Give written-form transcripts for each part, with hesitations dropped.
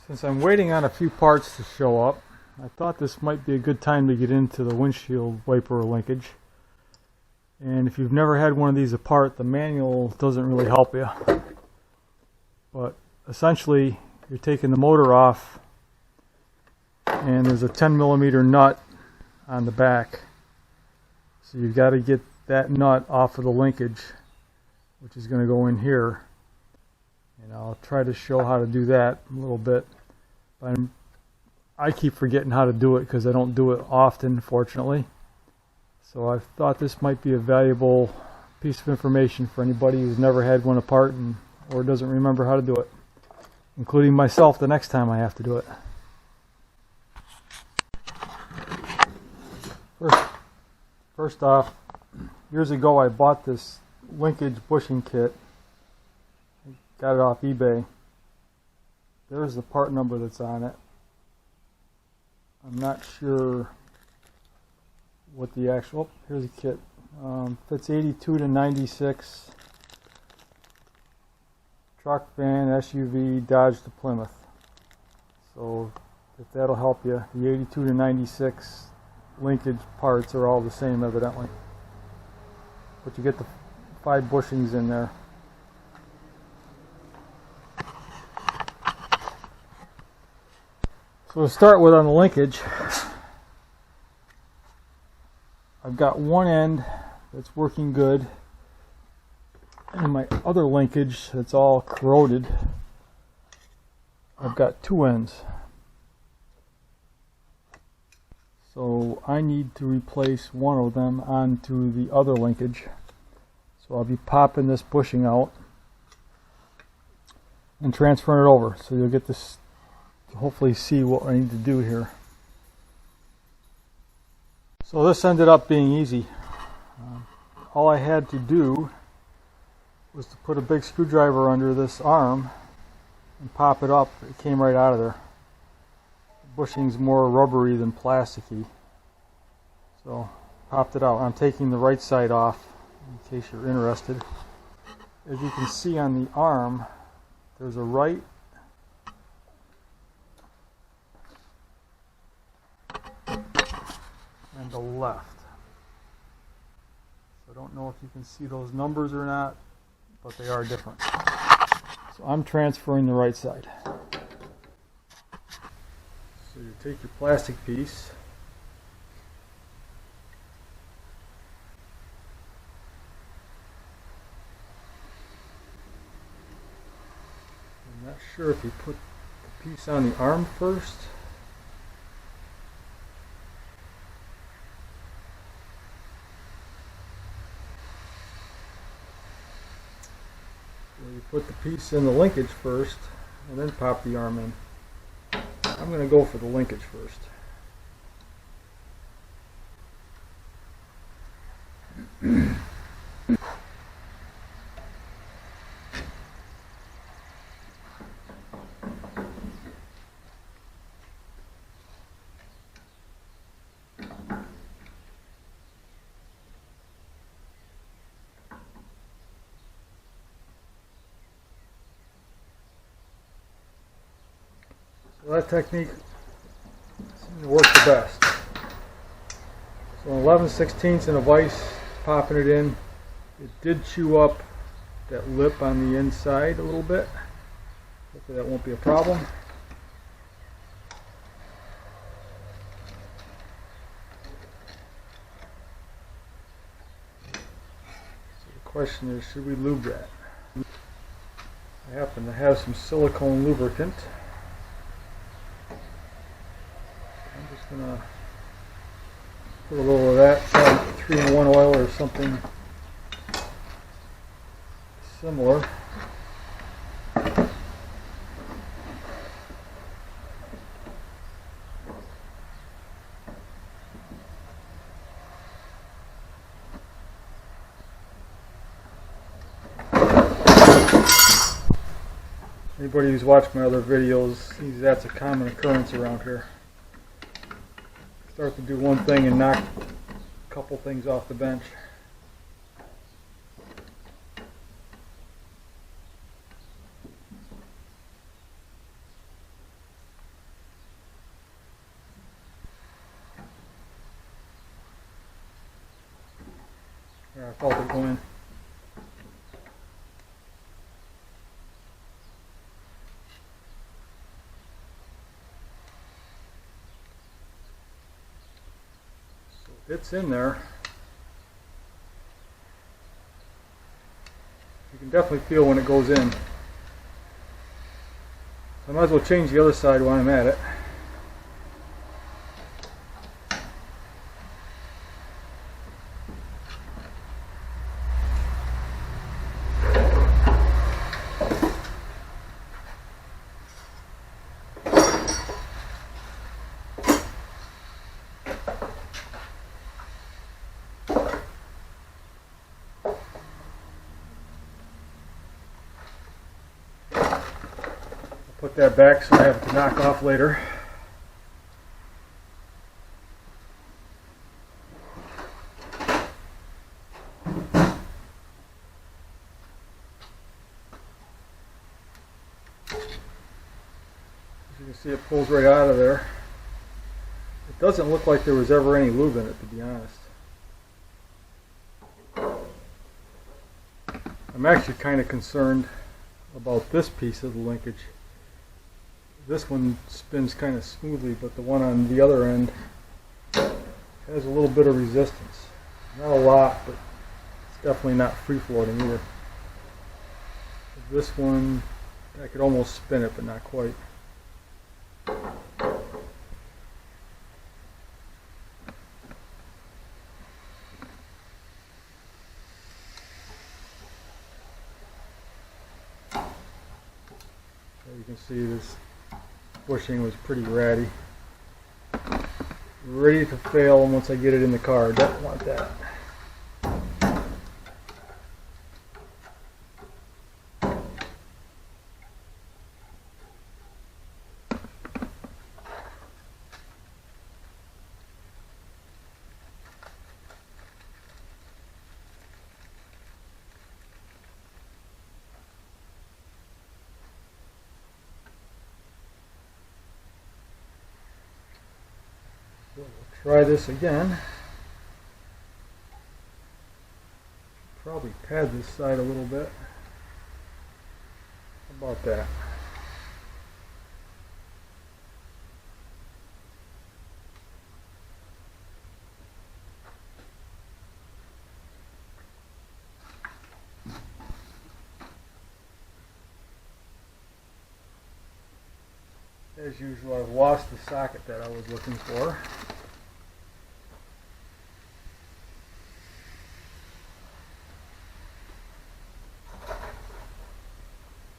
Since I'm waiting on a few parts to show up, I thought this might be a good time to get into the windshield wiper linkage. And if you've never had one of these apart, the manual doesn't really help you. But essentially, you're taking the motor off, and there's a 10mm nut on the back. So you've got to get that nut off of the linkage, which is going to go in here. And I'll try to show how to do that a little bit. I keep forgetting how to do it because I don't do it often, fortunately. So I thought this might be a valuable piece of information for anybody who's never had one apart or doesn't remember how to do it, including myself the next time I have to do it. First off, years ago I bought this Linkage bushing kit. I got it off eBay. There's the part number that's on it. I'm not sure what the actual, here's a kit. Fits 82 to 96. Truck, van, SUV, Dodge to Plymouth. So if that'll help you, the 82 to 96 linkage parts are all the same evidently. But you get the 5 bushings in there. So to start with on the linkage, I've got one end that's working good, and my other linkage that's all corroded, I've got 2 ends. So I need to replace one of them onto the other linkage. So I'll be popping this bushing out and transferring it over. So you'll get this, hopefully see what I need to do here. So this ended up being easy. All I had to do was to put a big screwdriver under this arm and pop it up. It came right out of there. The bushing's more rubbery than plasticky. So popped it out. I'm taking the right side off in case you're interested. As you can see on the arm, there's a right and a left. So I don't know if you can see those numbers or not, but they are different. So I'm transferring the right side. So you take your plastic piece, I'm not sure if you put the piece on the arm first. You put the piece in the linkage first and then pop the arm in. I'm going to go for the linkage first. So that technique seemed to work the best. So 11/16 in a vise, popping it in. It did chew up that lip on the inside a little bit. Hopefully that won't be a problem. So the question is, should we lube that? I happen to have some silicone lubricant. I'm just going to put a little of that, 3-in-1 oil or something similar. Anybody who's watched my other videos sees that's a common occurrence around here. Start to do one thing and knock a couple things off the bench. There, I felt it go in. So it's in there. You can definitely feel when it goes in. So I might as well change the other side while I'm at it. Put that back so I have it to knock off later. As you can see, it pulls right out of there. It doesn't look like there was ever any lube in it, to be honest. I'm actually kind of concerned about this piece of the linkage. This one spins kind of smoothly, but the one on the other end has a little bit of resistance. Not a lot, but it's definitely not free-floating either. This one, I could almost spin it, but not quite. So you can see this bushing was pretty ratty. Ready to fail once I get it in the car. Don't want that. So we'll try this again. Probably pad this side a little bit. How about that? As usual, I've lost the socket that I was looking for.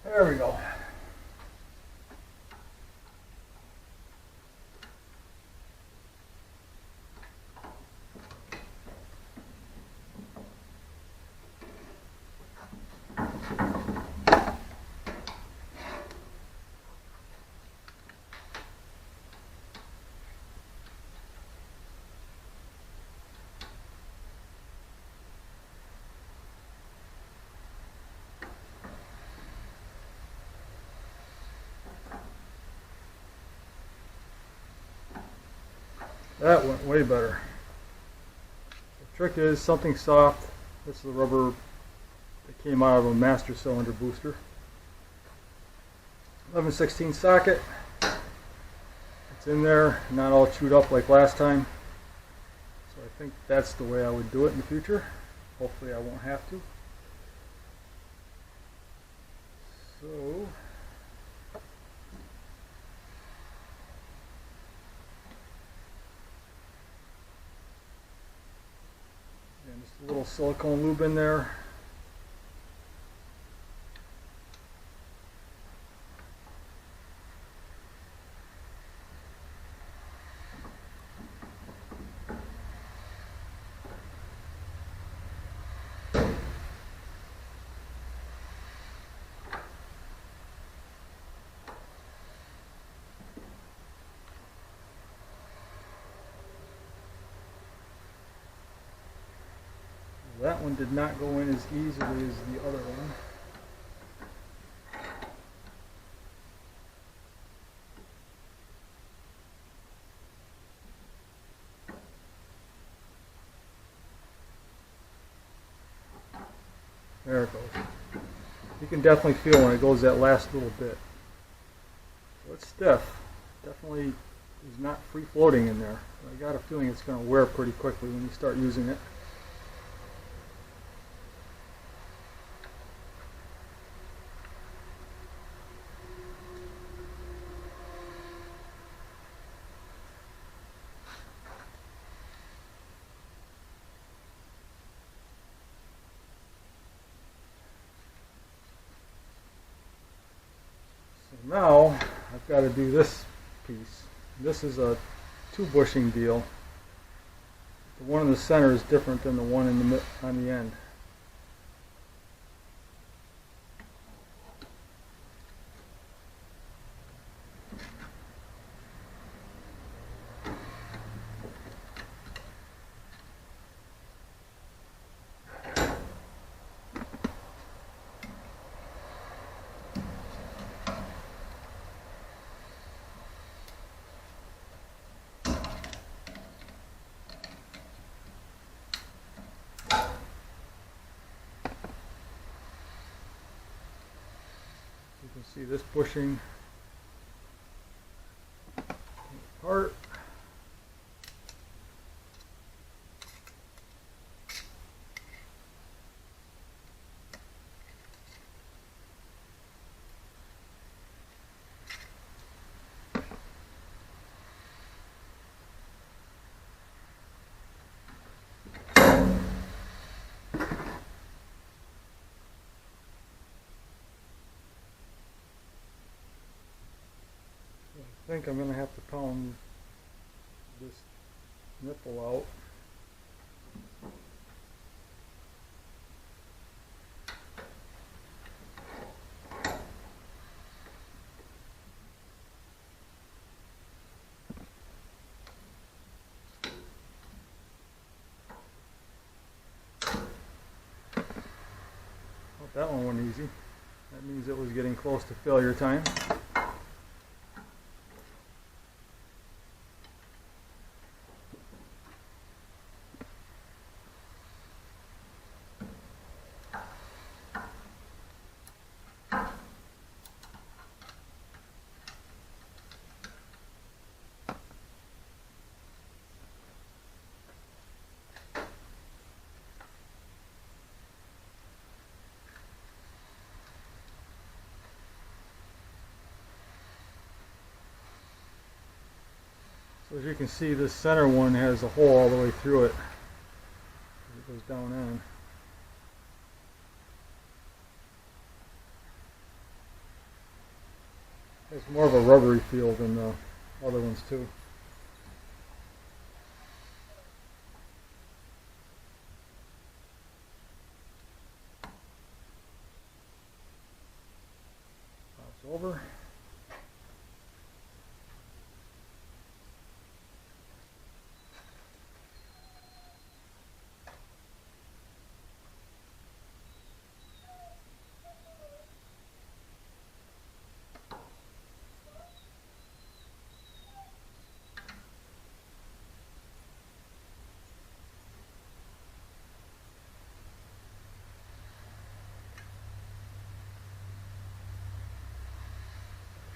There we go. That went way better. The trick is something soft. This is the rubber that came out of a master cylinder booster. 11/16 socket. It's in there, not all chewed up like last time. So I think that's the way I would do it in the future. Hopefully I won't have to. So just a little silicone lube in there. That one did not go in as easily as the other one. There it goes. You can definitely feel when it goes that last little bit. So it's stiff. Definitely is not free floating in there. I got a feeling it's going to wear pretty quickly when you start using it. So now I've got to do this piece. This is a 2-bushing deal. The one in the center is different than the one in the on the end. You can see this bushing apart. I think I'm going to have to pound this nipple out. Well, that one went easy. That means it was getting close to failure time. So as you can see, this center one has a hole all the way through it. It goes down in. It's more of a rubbery feel than the other ones too. Pops over.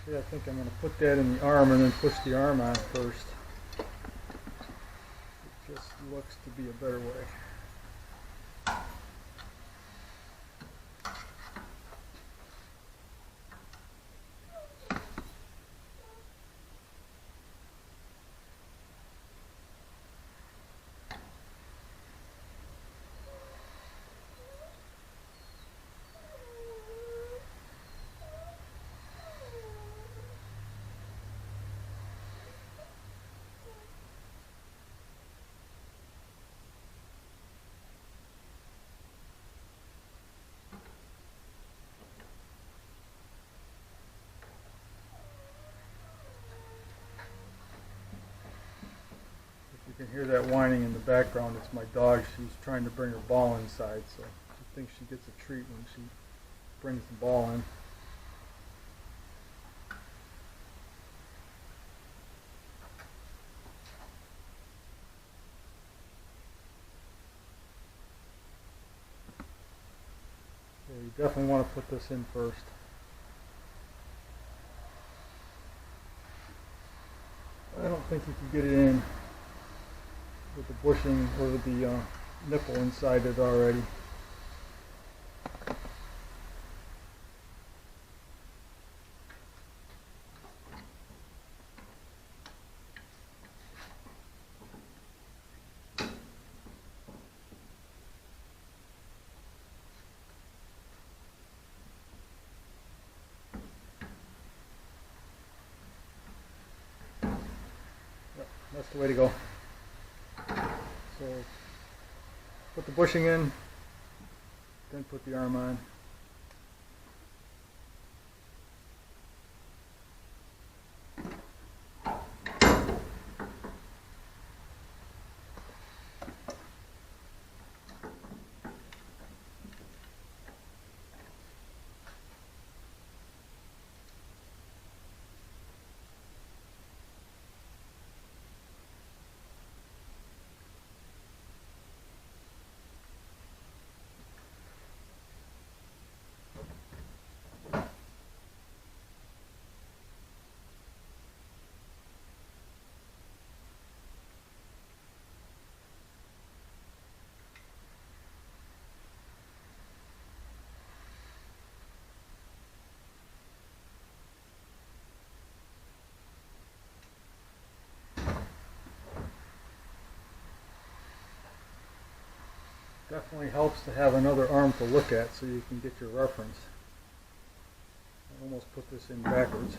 Actually, I think I'm going to put that in the arm and then push the arm on first. It just looks to be a better way. You can hear that whining in the background. It's my dog. She's trying to bring her ball inside, so she thinks she gets a treat when she brings the ball in. definitely want to put this in first. I don't think you can get it in with the bushing or with the nipple inside it already. That's the way to go. So put the bushing in, then put the arm on. Definitely helps to have another arm to look at so you can get your reference. I almost put this in backwards.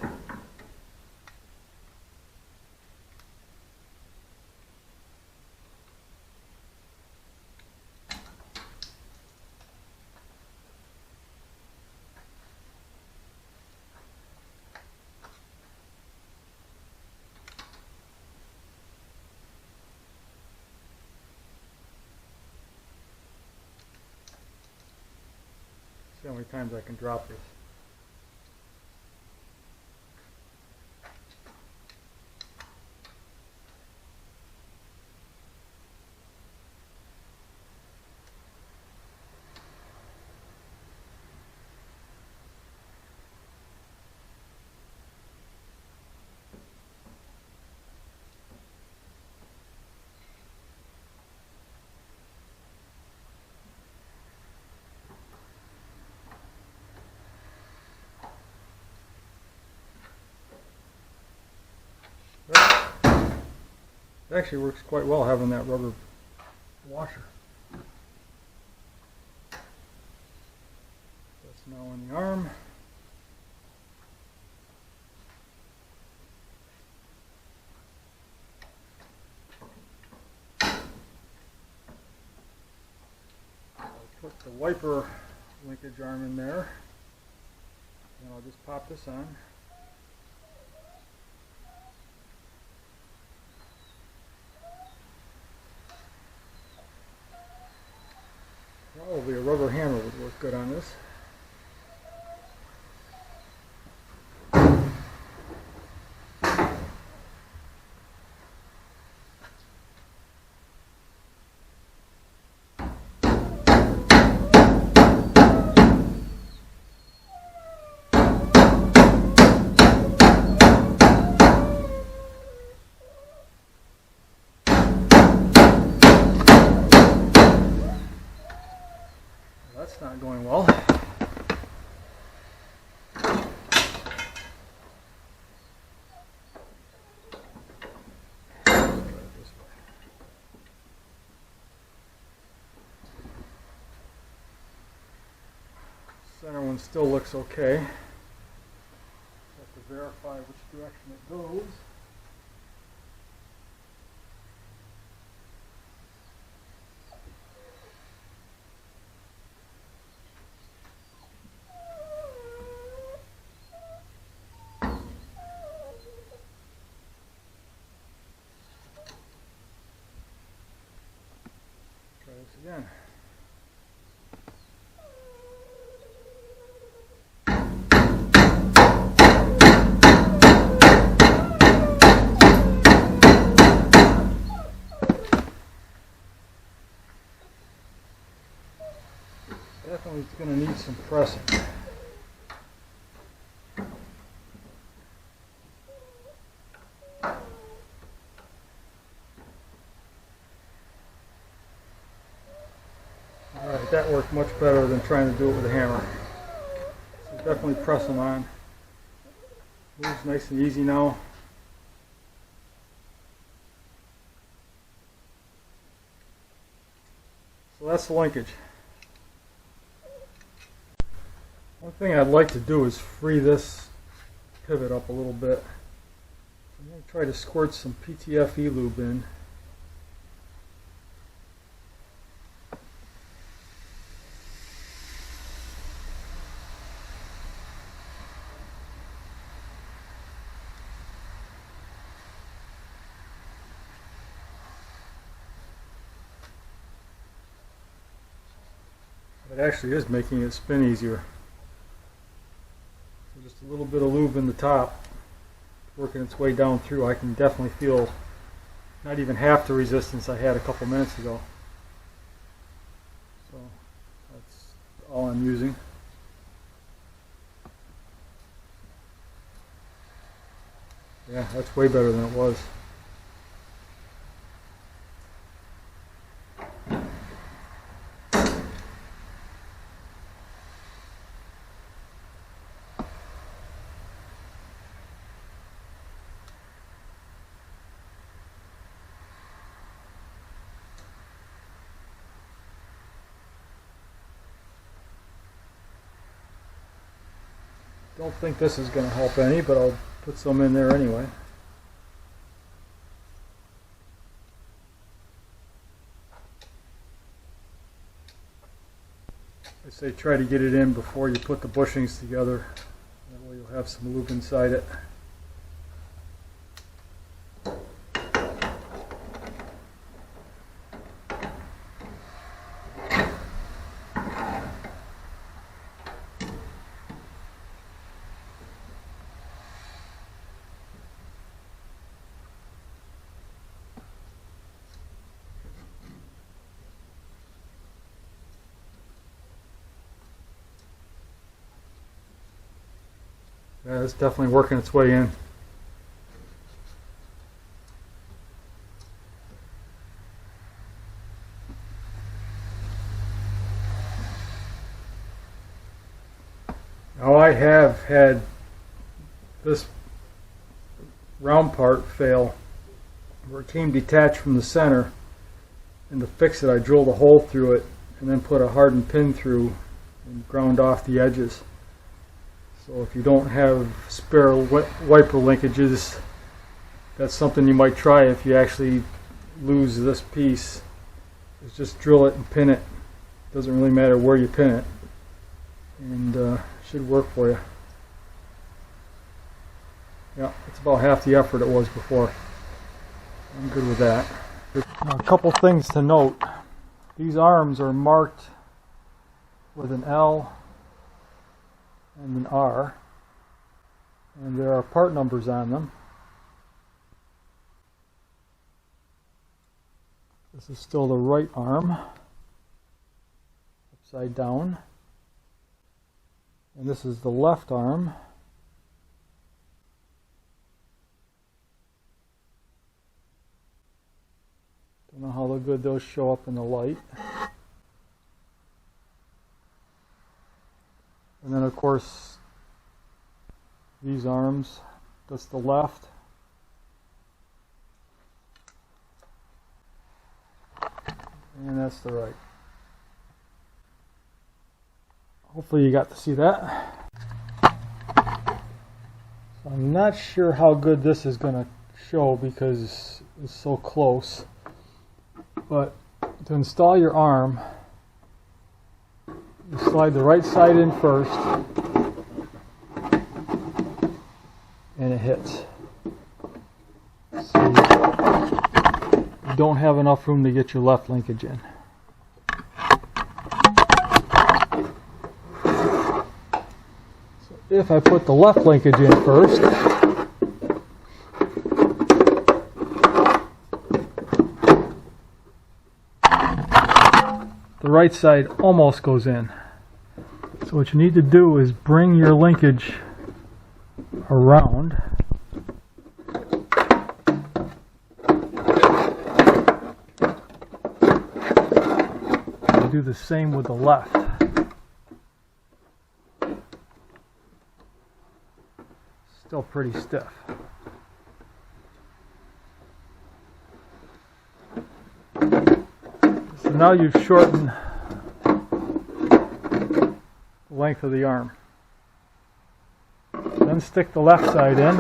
See how many times I can drop this. It actually works quite well having that rubber washer. That's now on the arm. I'll put the wiper linkage arm in there, and I'll just pop this on. Probably a rubber handle would work good on this. That's not going well. Center one still looks okay. Have to verify which direction it goes. Try this again. Definitely going to need some pressing. Alright, that worked much better than trying to do it with a hammer. So definitely press them on. Moves nice and easy now. So that's the linkage. One thing I'd like to do is free this pivot up a little bit. I'm going to try to squirt some PTFE lube in. It actually is making it spin easier. So just a little bit of lube in the top, working its way down through. I can definitely feel not even half the resistance I had a couple minutes ago. So that's all I'm using. Yeah, that's way better than it was. Don't think this is going to help any, but I'll put some in there anyway. I say try to get it in before you put the bushings together. That way you'll have some lube inside it. Yeah, it's definitely working its way in. Now I have had this round part fail where it came detached from the center, and to fix it I drilled a hole through it and then put a hardened pin through and ground off the edges. So if you don't have spare wiper linkages, that's something you might try if you actually lose this piece. Is just drill it and pin it. Doesn't really matter where you pin it, and should work for you. Yeah, it's about half the effort it was before. I'm good with that. Now, a couple things to note. These arms are marked with an L and an R, and there are part numbers on them. This is still the right arm, upside down, and this is the left arm. Don't know how good those show up in the light. And then of course these arms, that's the left. And that's the right. Hopefully you got to see that. So I'm not sure how good this is going to show because it's so close. But to install your arm, you slide the right side in first, and it hits. So you don't have enough room to get your left linkage in. So if I put the left linkage in first, the right side almost goes in. So what you need to do is bring your linkage around. And do the same with the left. Still pretty stiff. So now you've shortened the length of the arm. Then stick the left side in.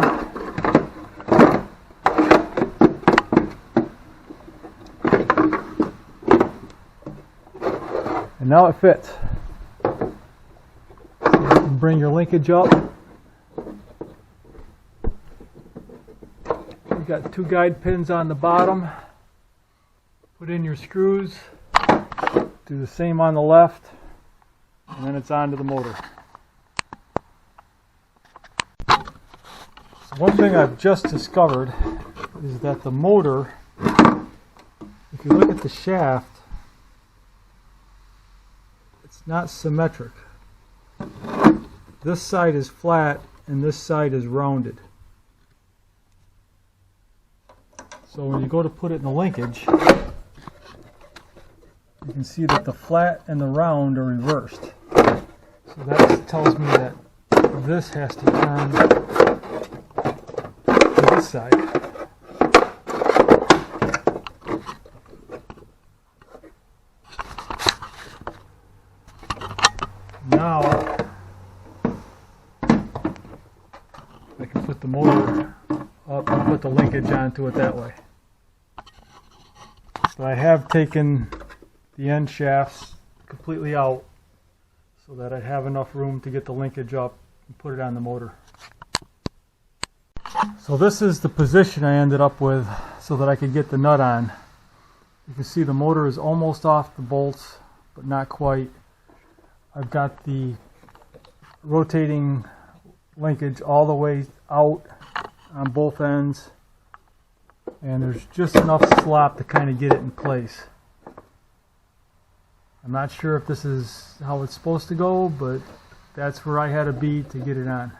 And now it fits. So you can bring your linkage up. You've got 2 guide pins on the bottom. Put in your screws. Do the same on the left. And then it's on to the motor. So one thing I've just discovered is that the motor, if you look at the shaft, it's not symmetric. This side is flat and this side is rounded. So when you go to put it in the linkage, you can see that the flat and the round are reversed. So that tells me that this has to turn to this side. Now I can put the motor up and put the linkage onto it that way. So I have taken the end shafts completely out so that I'd have enough room to get the linkage up and put it on the motor. So this is the position I ended up with so that I could get the nut on. You can see the motor is almost off the bolts, but not quite. I've got the rotating linkage all the way out on both ends, and there's just enough slop to kind of get it in place. I'm not sure if this is how it's supposed to go, but that's where I had to be to get it on.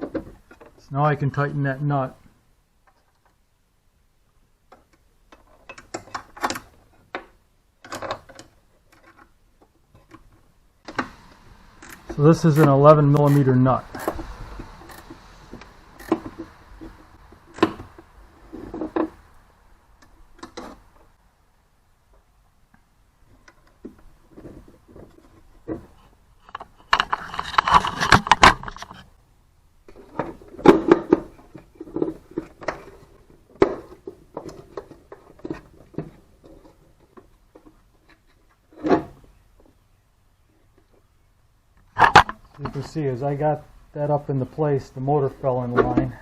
So now I can tighten that nut. So this is an 11mm nut. You can see as I got that up into place, the motor fell in line.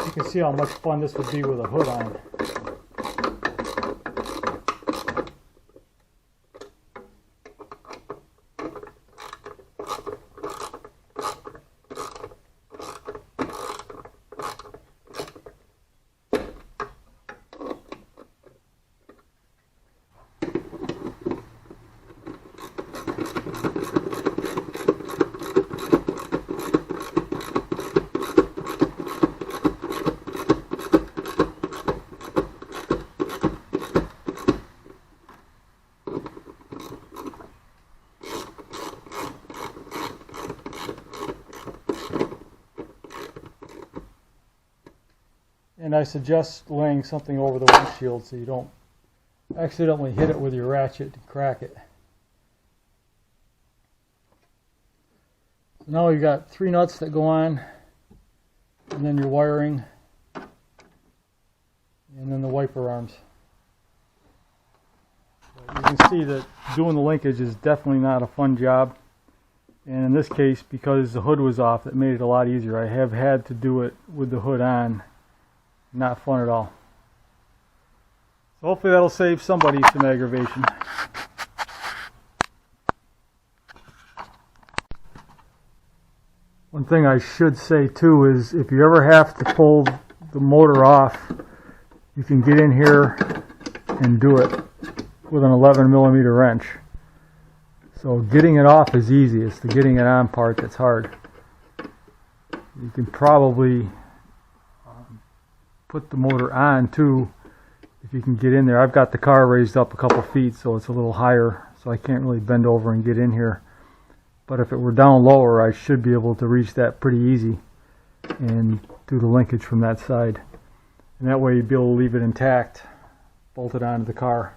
You can see how much fun this would be with a hood on. And I suggest laying something over the windshield so you don't accidentally hit it with your ratchet and crack it. So now you've got 3 nuts that go on, and then your wiring. and then the wiper arms. You can see that doing the linkage is definitely not a fun job, and in this case, because the hood was off, it made it a lot easier. I have had to do it with the hood on. Not fun at all. So hopefully that'll save somebody some aggravation. One thing I should say too is if you ever have to pull the motor off, you can get in here and do it with an 11mm wrench. So getting it off is easy. It's the getting it on part that's hard. You can probably put the motor on too if you can get in there. I've got the car raised up a couple feet, so it's a little higher, so I can't really bend over and get in here. But if it were down lower, I should be able to reach that pretty easy and do the linkage from that side. And that way you'd be able to leave it intact, bolted onto the car.